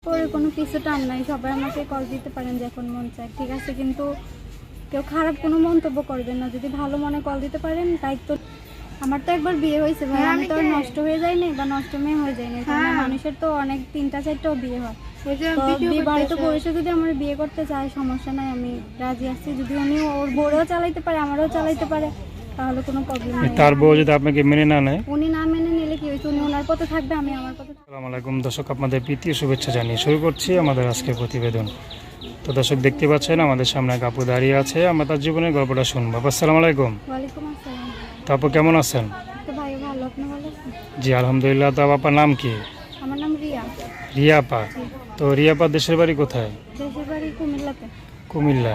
পরে কোনো কিছু টান নাই, সবাই আমাকে কল দিতে পারেন যখন মন চায়, ঠিক আছে, কিন্তু কেউ খারাপ কোনো মন্তব্য করবেন না। যদি ভালো মনে কল দিতে পারেন, দায়িত্ব আমার তো একবার বিয়ে হয়েছে ভাই, আমি তো আর নষ্ট হয়ে যাইনি বা নষ্ট মেয়ে হয়ে যায়নি। মানুষের তো অনেক 3টা 4টাও বিয়ে হয়, বিবাহিত পুরুষে যদি আমার বিয়ে করতে চায় সমস্যা নাই, আমি রাজি আছি। যদি উনি ওর বউরেও চালাইতে পারে, আমারও চালাইতে পারে, তাহলে কোনো প্রবলেম নেই। তার বউ যদি আপনাকে মেনে না নেয়, উনি না মেনে নিলে কি হয়েছে, উনি ওনার পথে থাকবে, আমি আমার পথে থাকবো। আসসালামু আলাইকুম দর্শক, আপনাদের প্রীতি ও শুভেচ্ছা জানিয়ে শুরু করছি আমাদের আজকের প্রতিবেদন। তো দর্শক দেখতে পাচ্ছেন আমাদের সামনে এক আপু দাঁড়িয়ে আছে, আমরা তার জীবনের গল্পটা শুনবো। আসসালামু আলাইকুম। ওয়ালাইকুম আসসালাম। তো আপু কেমন আছেন? তো ভাই ভালো, আপনি ভালো আছেন? জি আলহামদুলিল্লাহ। তো আপনার নাম কি? আমার নাম রিয়া। রিয়াপা। তো রিয়াপা দেশের বাড়ি কোথায়? দেশের বাড়ি কুমিল্লাতে। কুমিল্লা।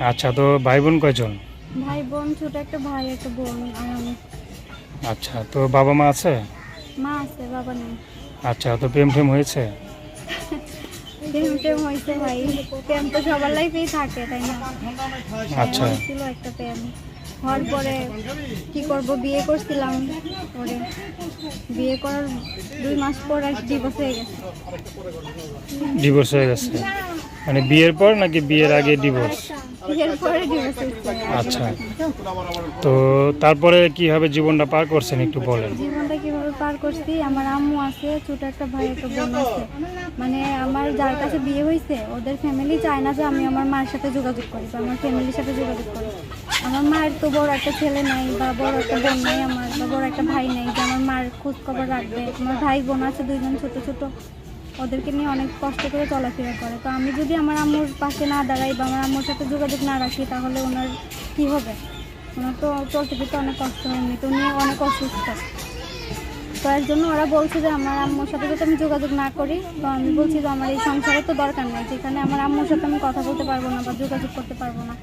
আচ্ছা, তো ভাই বোন কয়জন? ভাই বোন, ছোট একটা ভাই একটা বোন আর আমি। আচ্ছা, তো বাবা মা আছে? মা আছে, বাবা নেই। আচ্ছা, তো প্রেম ফেম হয়েছে? প্রেম হয়েছে ভাই, প্রেম তো সবার লাইফেই থাকে, তাই না? আচ্ছা। ছিল একটা প্রেম, হওয়ার পরে কি করব, বিয়ে করছিলাম, পরে বিয়ে করার 2 মাস পর আর ডিভোর্স হয়ে গেছে। ডিভোর্স হয়ে গেছে মানে বিয়ের পর নাকি বিয়ের আগে ডিভোর্স? বিয়ের পরে ডিভোর্স হয়েছে। আচ্ছা, তো তারপরে কিভাবে জীবনটা পার করছেন একটু বলেন। জীবনটা কিভাবে পার করছি, আমার আম্মু আছে, ছোট একটা ভাই একটা বোন আছে। মানে আমার যার কাছে বিয়ে হয়েছে ওদের ফ্যামিলি চায় না যে আমি আমার মায়ের সাথে যোগাযোগ করি বা আমার ফ্যামিলির সাথে যোগাযোগ করি। আমার মায়ের তো বড় একটা ছেলে নাই বা বড় একটা বোন নাই, আমার বা বড় একটা ভাই নাই যে আমার মার খোঁজ খবর রাখবে। আমার ভাই বোন আছে 2জন ছোট ছোট, ওদেরকে নিয়ে অনেক কষ্ট করে চলাফেরা করে। তো আমি যদি আমার আম্মুর পাশে না দাঁড়াই বা আমার আম্মুর সাথে যোগাযোগ না রাখি, তাহলে ওনার কী হবে? ওনার তো চলতে ফিরতে অনেক কষ্ট হয়, এমনি তো উনি অনেক অসুস্থ। তো এর জন্য ওরা বলছে যে আমার আম্মুর সাথে যদি আমি যোগাযোগ না করি, তো আমি বলছি যে আমার এই সংসারে তো দরকার নেই, যেখানে আমার আম্মুর সাথে আমি কথা বলতে পারবো না বা যোগাযোগ করতে পারবো না।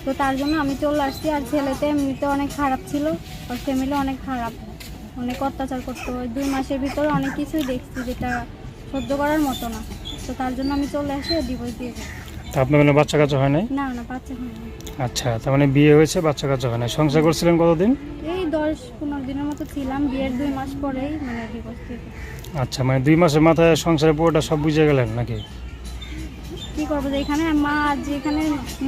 তো তার জন্য আমি চলে আসছি। আর ছেলেতে এমনিতে অনেক খারাপ ছিল, ওর ফ্যামিলি অনেক খারাপ, অনেক অত্যাচার করতো। ওই 2 মাসের ভিতরে অনেক কিছুই দেখছি যেটা সহ্য করার মতো না। তো তার জন্য আমি চলে আসি আর ডিভোর্স দিয়ে দিই। তা আপনার কোনো বাচ্চা কাচ্চা হয় নাই? না না, বাচ্চা হয়নি। আচ্ছা, তার মানে বিয়ে হয়েছে, বাচ্চা কাচ্চা হয় নাই। সংসার করছিলেন কতদিন? এই 10-15 দিনের মতো ছিলাম, বিয়ের 2 মাস পরেই মানে ডিভোর্স দিয়ে দিই। আচ্ছা, মানে 2 মাসের মাথায় সংসারের পুরোটা সব বুঝে গেলেন নাকি? কী করবো, যেখানে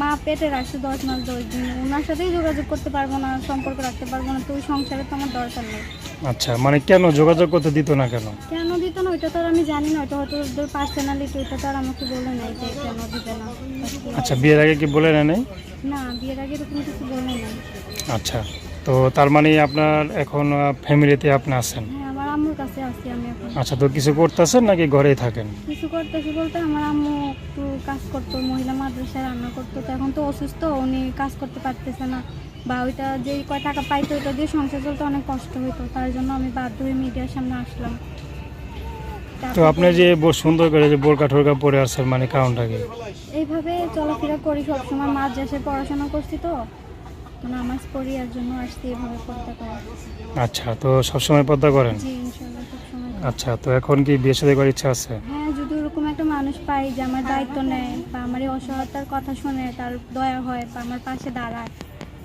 মা পেটে রাখছে 10 মাস 10 দিন, ওনার সাথেই যোগাযোগ করতে পারবো না, সম্পর্ক রাখতে পারবো না, তো ওই সংসারে তো আমার দরকার নেই। আচ্ছা, মানে কেন যোগাযোগ করতে দিত না কেন? কেন দিত না ওইটা তো আর আমি জানি না, ওইটা হয়তো ওদের পার্সোনালিটি, ওইটা তো আর আমাকে বলে নাই যে কেন দিবে না। আচ্ছা, বিয়ের আগে কি বলে নেন? না, বিয়ের আগে এরকম কিছু বলে নাই। আচ্ছা, তো তার মানে আপনার এখন ফ্যামিলিতে আপনি আছেন? হ্যাঁ, আমার আম্মুর কাছে আছি আমি এখন। আচ্ছা, তো কিছু করতেছেন নাকি ঘরেই থাকেন? কিছু করতেছি বলতে, আমার আম্মু একটু কাজ করতো, মহিলা মাদ্রাসায় রান্না করতো। তো এখন তো অসুস্থ, উনি কাজ করতে পারতেছে না, বা ওইটা যেই কয় টাকা পাইতো ওইটা দিয়ে সংসার চলতে অনেক কষ্ট হইতো। তার জন্য আমি বাধ্য হয়ে মিডিয়ার সামনে আসলাম। তো আপনি যে সুন্দর করে যে বোরকা ঠোরকা পরে আসছেন, মানে কারণটা কি? এইভাবে চলাফেরা করি সবসময়, মাদ্রাসায় পড়াশোনা করছি, তো নামাজ পড়ি, এর জন্য আসছি এভাবে পড়তে পারি। আচ্ছা, তো সবসময় পর্দা করেন? জি ইনশাল্লাহ সবসময়। আচ্ছা, তো এখন কি বিয়ে শাদী করার ইচ্ছা আছে? হ্যাঁ, যদি ওরকম একটা মানুষ পাই যে আমার দায়িত্ব নেয় বা আমার এই অসহায়তার কথা শুনে তার দয়া হয় বা আমার পাশে দাঁড়ায়,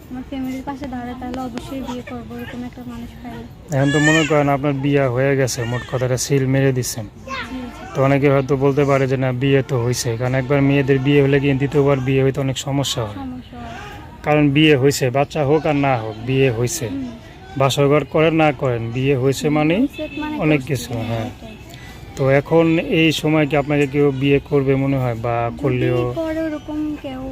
আমার ফ্যামিলির পাশে দাঁড়ায়, তাহলে অবশ্যই বিয়ে করবো, এরকম একটা মানুষ পাই। এখন তো মনে করেন আপনার বিয়ে হয়ে গেছে, মোট কথাটা সিল মেরে দিচ্ছেন। তো অনেকে হয়তো বলতে পারে যে না, বিয়ে তো হয়েছে, কারণ একবার মেয়েদের বিয়ে হলে কিন্তু দ্বিতীয়বার বিয়ে হইতে অনেক সমস্যা হয়। কারণ বিয়ে হয়েছে, বাচ্চা হোক আর না হোক, বিয়ে হয়েছে, বাসরঘর করেন না করেন, বিয়ে হয়েছে মানে অনেক কিছু। হ্যাঁ, তো এখন এই সময় কি আপনাকে কেউ বিয়ে করবে মনে হয়, বা করলেও করে ওরকম কেউ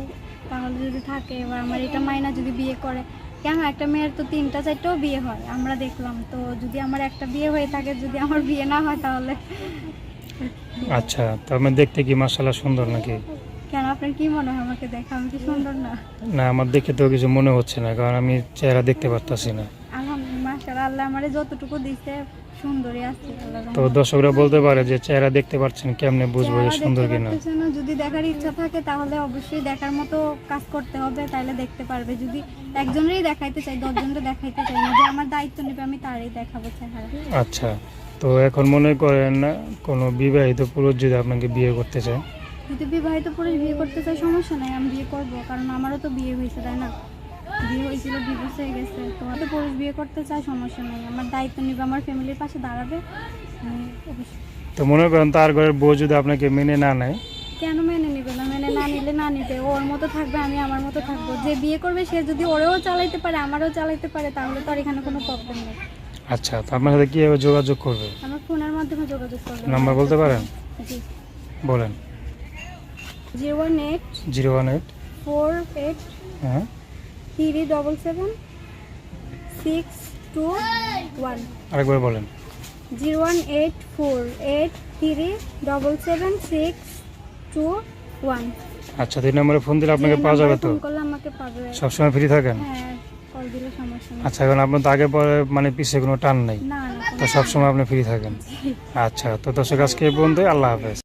তাহলে যদি থাকে, বা আমার এটা মাইনা যদি বিয়ে করে, কেন একটা মেয়ের তো 3টা 4টাও বিয়ে হয় আমরা দেখলাম। তো যদি আমার একটা বিয়ে হয়ে থাকে, যদি আমার বিয়ে না হয়, তাহলে আচ্ছা, তার মানে দেখতে কি মাশাআল্লাহ সুন্দর নাকি? কেন, আপনার কি মনে হয় আমাকে দেখে আমি কি সুন্দর না? না, আমার দেখে তো কিছু মনে হচ্ছে না, কারণ আমি চেহারা দেখতে পারতাছি না। আলহামদুলিল্লাহ, মাশাআল্লাহ, আল্লাহ আমারে যতটুকু দিছে সুন্দরই আছে। তো দর্শকরা বলতে পারে যে চেহারা দেখতে পাচ্ছেন, কেমনে বুঝবো যে সুন্দর কিনা? যদি দেখার ইচ্ছা থাকে তাহলে অবশ্যই দেখার মতো কাজ করতে হবে, তাহলে দেখতে পারবে। যদি একজনেরই দেখাইতে চাই, 10 জনকে দেখাইতে চাই না, যে আমার দায়িত্ব নেবে আমি তারই দেখাবো চেহারা। আচ্ছা, তো এখন মনে করেন কোনো বিবাহিত পুরুষ যদি আপনাকে বিয়ে করতে চায়? যদি বিবাহিত পুরুষ বিয়ে করতে চাই, সমস্যা নাই, আমি বিয়ে করবো, কারণ আমারও তো বিয়ে হয়েছে, তাই না? বিয়ে হয়েছিল, ডিভোর্স হয়ে গেছে, তো হয়তো পুরুষ বিয়ে করতে চাই, সমস্যা নেই, আমার দায়িত্ব নেবে, আমার ফ্যামিলির পাশে দাঁড়াবে, অবশ্যই। তো মনে করেন তার ঘরের বউ যদি আপনাকে মেনে না নেয়, কেন মেনে নিবে না? মেনে না নিলে না নিবে, ওর মতো থাকবে, আমি আমার মতো থাকবো। যে বিয়ে করবে সে যদি ওরেও চালাইতে পারে আমারও চালাইতে পারে, তাহলে তো আর এখানে কোনো প্রবলেম নেই। আচ্ছা, তো আপনার সাথে কীভাবে যোগাযোগ করবে? আমার ফোনের মাধ্যমে যোগাযোগ করবে। নাম্বার বলতে পারেন? জি, বলেন। 018 018 48 হ্যাঁ 377 621। আরেকবার বলেন। 018 48 377 621। আচ্ছা, 2 নম্বরে ফোন দিলে আপনাকে যে পাওয়া যাবে নাম্বারে তো? ফোন করলে আমাকে পাবে। সবসময় ফ্রি থাকেন? হ্যাঁ, কল দিলে সমস্যা নেই। আচ্ছা, এখন আপনার তো আগে পরে মানে পিছিয়ে কোনো টান নেই, না না, তো সবসময় আপনি ফ্রি থাকেন। আচ্ছা, তো দর্শক আজকে এই পর্যন্তই। আল্লাহ হাফেজ।